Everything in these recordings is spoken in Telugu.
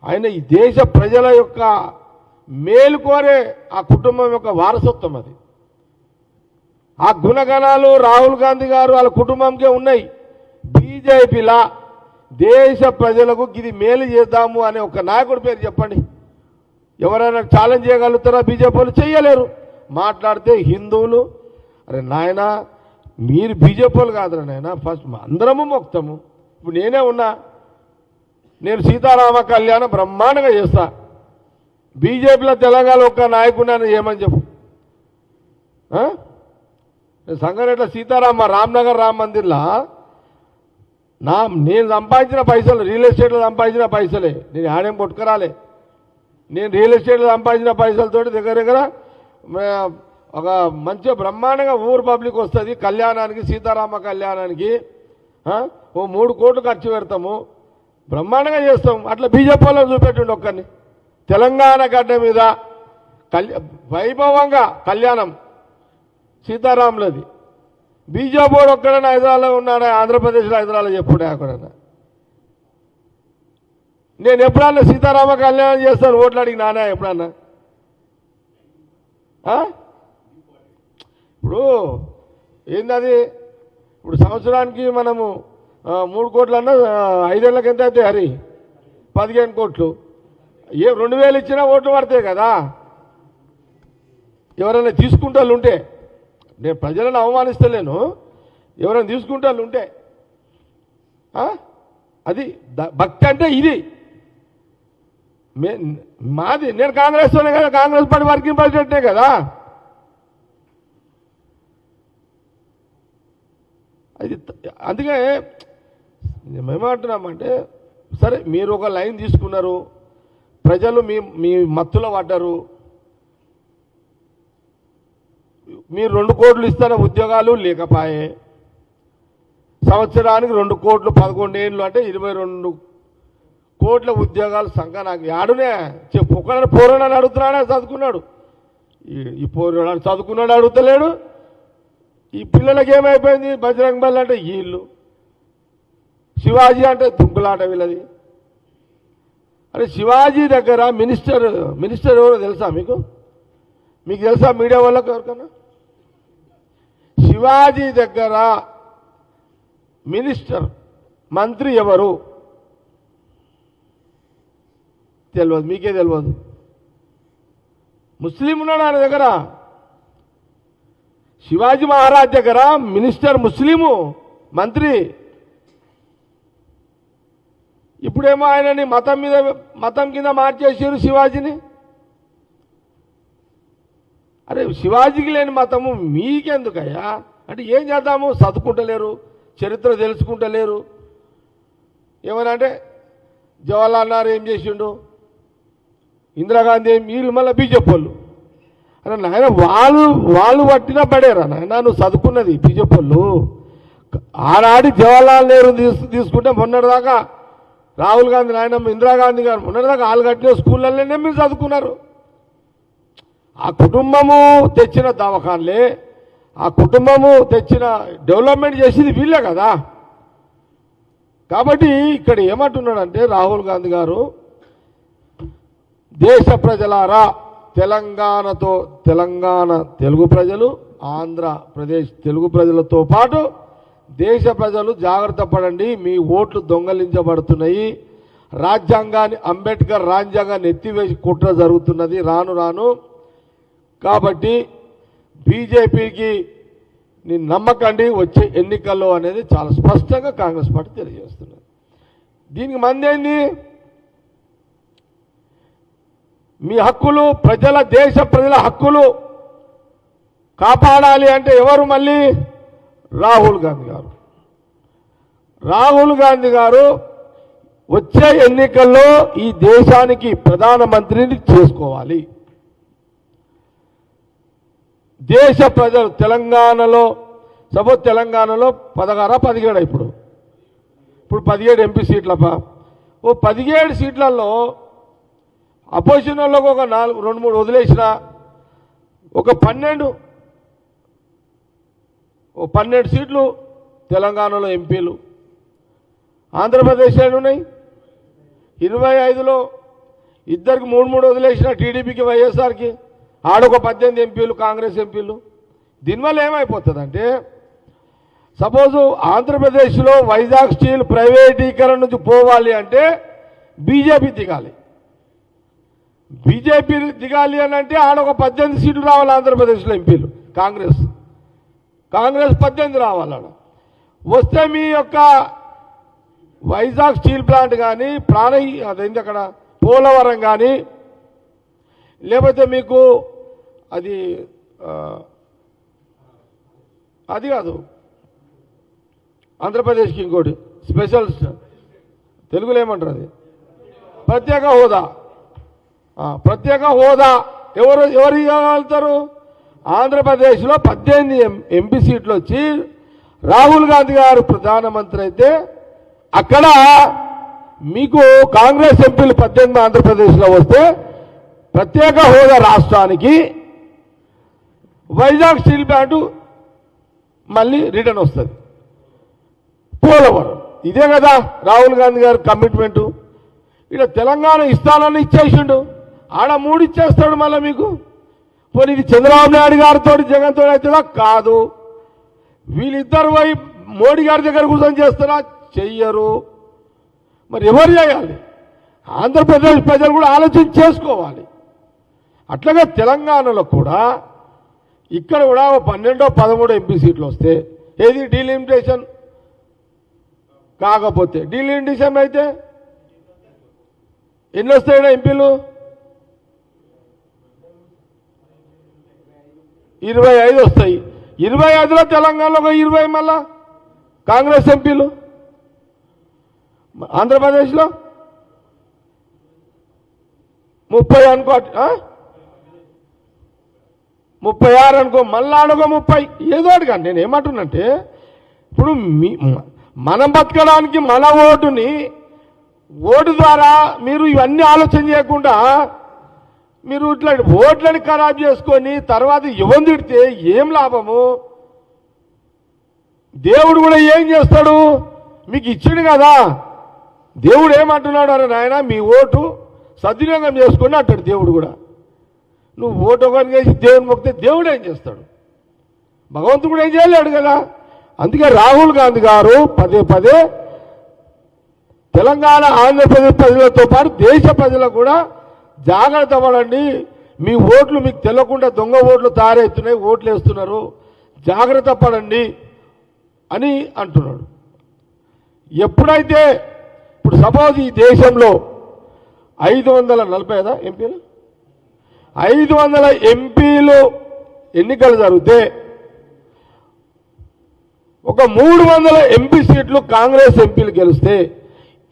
ఆయన ఈ దేశ ప్రజల యొక్క మేలు కోరే ఆ కుటుంబం యొక్క వారసత్వం అది. ఆ గుణగణాలు రాహుల్ గాంధీ గారు వాళ్ళ కుటుంబంకే ఉన్నాయి. బీజేపీలా దేశ ప్రజలకు ఇది మేలు చేద్దాము అనే ఒక నాయకుడి పేరు చెప్పండి. ఎవరైనా ఛాలెంజ్ చేయగలుగుతారా? బీజేపీ వాళ్ళు చేయలేరు. మాట్లాడితే హిందువులు, అరే నాయన మీరు బీజేపీ వాళ్ళు కాదురా నాయన, ఫస్ట్ అందరము మొక్తాము. ఇప్పుడు నేనే ఉన్నా, నేను సీతారామ కళ్యాణం బ్రహ్మాండంగా చేస్తా. బీజేపీలో తెలంగాణ ఒక్క నాయకుడిని ఏమని చెప్పు. సంగారెడ్డిలో సీతారామ రామ్నగర్ రామ్ మందిర్లా నేను సంపాదించిన పైసలు, రియల్ ఎస్టేట్లో సంపాదించిన పైసలే, నేను ఆడేం కొట్టుకురాలే. నేను రియల్ ఎస్టేట్లో సంపాదించిన పైసలతోటి దగ్గర దగ్గర ఒక మంచిగా బ్రహ్మాండంగా ఊరు పబ్లిక్ వస్తుంది కళ్యాణానికి, సీతారామ కళ్యాణానికి ఓ 3 కోట్లు ఖర్చు పెడతాము, బ్రహ్మాండంగా చేస్తాం. అట్లా బీజేపీ వాళ్ళని చూపెట్టుండి ఒక్కరిని. తెలంగాణ గడ్డ మీద వైభవంగా కళ్యాణం సీతారాములది. బీజేపీ వాడు ఒక్కడైనా హైదరాబాద్లో ఉన్నాడా? ఆంధ్రప్రదేశ్లో హైదరాబాద్లో చెప్పుడే అక్కడన్నా. నేను ఎప్పుడన్నా సీతారామ కళ్యాణం చేస్తాను ఓట్లు అడిగి నానా ఎప్పుడన్నా? ఇప్పుడు ఏందది? ఇప్పుడు సంవత్సరానికి మనము 3 కోట్లు అన్నా 5 ఏళ్ళకి ఎంత అవుతాయి హరి? 15 కోట్లు. 2000 ఇచ్చినా ఓట్లు పడతాయి కదా. ఎవరైనా తీసుకుంటే ఉంటే, నేను ప్రజలను అవమానిస్తలేను, ఎవరైనా తీసుకుంటే ఉంటే అది భక్తి అంటే ఇది. మాది, నేను కాంగ్రెస్తోనే కదా, కాంగ్రెస్ పార్టీ వర్కింగ్ ప్రెసిడెంటే కదా. అది అందుకే మేమేమంటున్నామంటే, సరే మీరు ఒక లైన్ తీసుకున్నారు, ప్రజలు మీ మత్తులో పడ్డారు, మీరు 2 కోట్లు ఇస్తాన ఉద్యోగాలు లేకపాయే, సంవత్సరానికి 2 కోట్లు 11 ఏళ్ళు అంటే 22 కోట్ల ఉద్యోగాలు సంఖ్య నాకు యాడునే చెప్పు. ఒకళ్ళని పోరాడని అడుగుతున్నాడే చదువుకున్నాడు, ఈ పోరాడు చదువుకున్నాడు అడుగుతలేడు. ఈ పిల్లలకి ఏమైపోయింది? బజరంగ్ బలి అంటే వీళ్ళు, శివాజీ అంటే దుంకులాట వీళ్ళది. అరే శివాజీ దగ్గర మినిస్టర్ ఎవరో తెలుసా మీకు? మీకు తెలుసా మీడియా వాళ్ళకి ఎవరికన్నా? శివాజీ దగ్గర మినిస్టర్ మంత్రి ఎవరు తెలియదు, మీకే తెలియదు. ముస్లిం ఉన్నాడు ఆయన దగ్గర. శివాజీ మహారాజ్ దగ్గర మినిస్టర్ ముస్లిము, మంత్రి. ఇప్పుడేమో ఆయనని మతం కింద మార్చేసారు శివాజీని. అరే శివాజీకి లేని మతము మీకెందుకయ్యా? అంటే ఏం చేద్దాము? చదువుకుంటలేరు, చరిత్ర తెలుసుకుంటలేరు. ఏమన్నా అంటే జవహర్లాల్ నెహ్రూ ఏం చేసిండు, ఇందిరాగాంధీ ఏం, వీళ్ళు మళ్ళీ బీజేపీ వాళ్ళు. అరే నాయన వాళ్ళు పట్టినా పడేరా నాయన, నువ్వు చదువుకున్నది బీజేపీ వాళ్ళు. ఆనాడి జవహర్లాల్ నెహ్రూ తీసుకుంటే మొన్నటిదాకా రాహుల్ గాంధీ నాయనమ్మ ఇందిరాగాంధీ గారు మొన్నటిదాకా వాళ్ళు కట్టిన స్కూళ్ళల్లోనే మీరు చదువుకున్నారు. ఆ కుటుంబము తెచ్చిన దవాఖాన్లే, ఆ కుటుంబము తెచ్చిన డెవలప్మెంట్ చేసింది వీళ్ళే కదా. కాబట్టి ఇక్కడ ఏమంటున్నాడంటే రాహుల్ గాంధీ గారు, దేశ ప్రజలారా, తెలంగాణ తెలుగు ప్రజలు, ఆంధ్రప్రదేశ్ తెలుగు ప్రజలతో పాటు దేశ ప్రజలు జాగ్రత్త పడండి, మీ ఓట్లు దొంగలించబడుతున్నాయి. రాజ్యాంగాన్ని, అంబేద్కర్ రాజ్యాంగాన్ని ఎత్తివేసి కుట్ర జరుగుతున్నది రాను. కాబట్టి బీజేపీకి నేను నమ్మకండి వచ్చే ఎన్నికల్లో అనేది చాలా స్పష్టంగా కాంగ్రెస్ పార్టీ తెలియజేస్తున్నది. దీనికి మందేంది? మీ హక్కులు, దేశ ప్రజల హక్కులు కాపాడాలి అంటే ఎవరు? మళ్ళీ రాహుల్ గాంధీ గారు వచ్చే ఎన్నికల్లో ఈ దేశానికి ప్రధానమంత్రిని చేసుకోవాలి. దేశ ప్రజలు తెలంగాణలో 16-17 ఇప్పుడు 17 ఎంపీ సీట్లపా. ఓ 17 సీట్లలో అపోజిషన్ వాళ్ళకు ఒక 2-3 వదిలేసిన ఒక 12 సీట్లు తెలంగాణలో ఎంపీలు. ఆంధ్రప్రదేశ్లో ఉన్నాయి 25లో ఇద్దరికి 3 వదిలేసిన టీడీపీకి వైఎస్ఆర్కి ఆడొక 18 ఎంపీలు కాంగ్రెస్ ఎంపీలు. దీనివల్ల ఏమైపోతుందంటే సపోజు ఆంధ్రప్రదేశ్లో వైజాగ్ స్టీల్ ప్రైవేటీకరణ నుంచి పోవాలి అంటే బీజేపీ దిగాలి. బీజేపీ దిగాలి అని అంటే ఆడొక 18 సీట్లు రావాలి ఆంధ్రప్రదేశ్లో ఎంపీలు కాంగ్రెస్ 18 రావాలి. ఆడ వస్తే మీ యొక్క వైజాగ్ స్టీల్ ప్లాంట్ కానీ అదేంటి అక్కడ పోలవరం కానీ లేకపోతే మీకు అది కాదు ఆంధ్రప్రదేశ్కి ఇంకోటి స్పెషల్ తెలుగులో ఏమంటారు అది ప్రత్యేక హోదా ఎవరు ఇవ్వగలుగుతారు? ఆంధ్రప్రదేశ్లో 18 ఎంపీ సీట్లు వచ్చి రాహుల్ గాంధీ గారు ప్రధానమంత్రి అయితే అక్కడ మీకు కాంగ్రెస్ ఎంపీలు 18 ఆంధ్రప్రదేశ్లో వస్తే ప్రత్యేక హోదా రాష్ట్రానికి వైజాగ్ స్టీల్ ప్లాంట్ మళ్ళీ రిటర్న్ వస్తుంది. పోలవరం ఇదే కదా రాహుల్ గాంధీ గారి కమిట్మెంటు. ఇక్కడ తెలంగాణ ఇస్తానని ఇచ్చేసిండు, ఆడ 3 ఇచ్చేస్తాడు మళ్ళీ మీకు. పోనీ ఇది చంద్రబాబు నాయుడు గారితో జగన్ తోడు అవుతుందా? కాదు. వీళ్ళిద్దరు పోయి మోడీ గారి దగ్గర కూర్చొని చేస్తారా? చెయ్యరు. మరి ఎవరు చేయాలి? ఆంధ్రప్రదేశ్ ప్రజలు కూడా ఆలోచన చేసుకోవాలి. అట్లాగే తెలంగాణలో కూడా ఇక్కడ కూడా 12-13 ఎంపీ సీట్లు వస్తే ఏది డీలిమిటేషన్ కాకపోతే డీలిమిటేషన్ అయితే ఎన్ని వస్తాయి ఎంపీలు? 25 వస్తాయి. 25లో తెలంగాణలో ఒక 20 మళ్ళా కాంగ్రెస్ ఎంపీలు, ఆంధ్రప్రదేశ్లో 30 అనుకో, 36 అనుకో, మళ్ళా అడుగు 30 ఏదో అడిగాను. నేను ఏమంటున్నంటే ఇప్పుడు మనం బతకడానికి మన ఓటు ద్వారా మీరు ఇవన్నీ ఆలోచన చేయకుండా మీరు ఇట్లా ఓట్లని ఖరాబ్ చేసుకొని తర్వాత యువని తిడితే ఏం లాభము? దేవుడు కూడా ఏం చేస్తాడు? మీకు ఇచ్చిండు కదా, దేవుడు ఏమంటున్నాడు? అరే నాయన మీ ఓటు సద్వినియోగం చేసుకొని అంటాడు దేవుడు కూడా. నువ్వు ఓటు ఒకరికి వేసి దేవుని మొక్కితే దేవుడు ఏం చేస్తాడు? భగవంతుడు కూడా ఏం చేయలేడు కదా. అందుకే రాహుల్ గాంధీ గారు పదే తెలంగాణ ఆంధ్రప్రదేశ్ ప్రజలతో పాటు దేశ ప్రజలకు కూడా జాగ్రత్త పడండి, మీ ఓట్లు మీకు తెలియకుండా దొంగ ఓట్లు తయారవుతున్నాయి, ఓట్లు వేస్తున్నారు, జాగ్రత్త పడండి అని అంటున్నాడు. ఎప్పుడైతే ఇప్పుడు సపోజ్ ఈ దేశంలో 540 ఎంపీలు 500 ఎంపీలు ఎన్నికలు జరిగితే ఒక 300 ఎంపీ సీట్లు కాంగ్రెస్ ఎంపీలు గెలిస్తే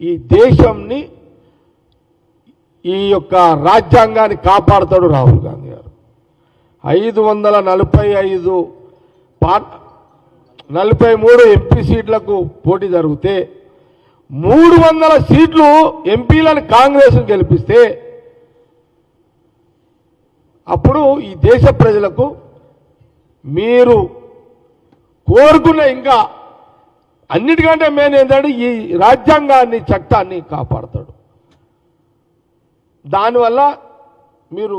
ఈ దేశంని ఈ యొక్క రాజ్యాంగాన్ని కాపాడుతాడు రాహుల్ గాంధీ గారు. 543 ఎంపీ సీట్లకు పోటీ జరిగితే 300 సీట్లు ఎంపీలను కాంగ్రెస్ గెలిపిస్తే అప్పుడు ఈ దేశ ప్రజలకు మీరు కోరుకున్న ఇంకా అన్నిటికంటే మెయిన్ ఏంటంటే ఈ రాజ్యాంగాన్ని చట్టాన్ని కాపాడతాడు. దానివల్ల మీరు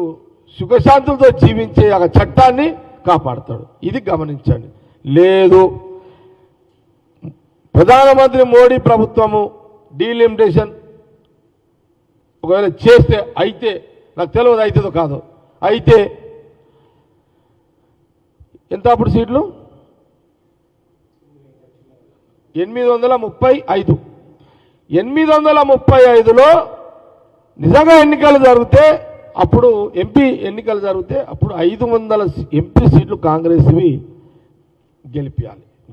సుఖశాంతులతో జీవించే ఆ చట్టాన్ని కాపాడతాడు. ఇది గమనించండి. లేదు ప్రధానమంత్రి మోడీ ప్రభుత్వము డీలిమిటేషన్ ఒకవేళ చేస్తే అయితే నాకు తెలియదు అవుతుందో కాదో, అయితే ఎంత అప్పుడు సీట్లు 835. 835లో నిజంగా ఎన్నికలు జరిగితే అప్పుడు ఎంపీ ఎన్నికలు జరిగితే అప్పుడు 500 ఎంపీ సీట్లు కాంగ్రెస్వి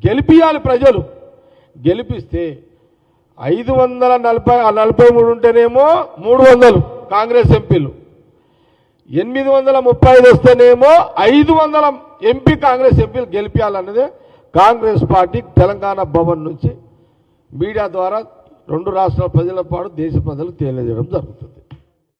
గెలిపియాలి ప్రజలు. గెలిపిస్తే 543 ఉంటేనేమో 300 కాంగ్రెస్ ఎంపీలు, 835 వస్తేనేమో 500 ఎంపీ కాంగ్రెస్ ఎంపీలు గెలిపించాలన్నదే కాంగ్రెస్ పార్టీ తెలంగాణ భవన్ నుంచి మీడియా ద్వారా 2 రాష్ట్రాల ప్రజల పాటు దేశ ప్రజలకు తెలియజేయడం జరుగుతుంది.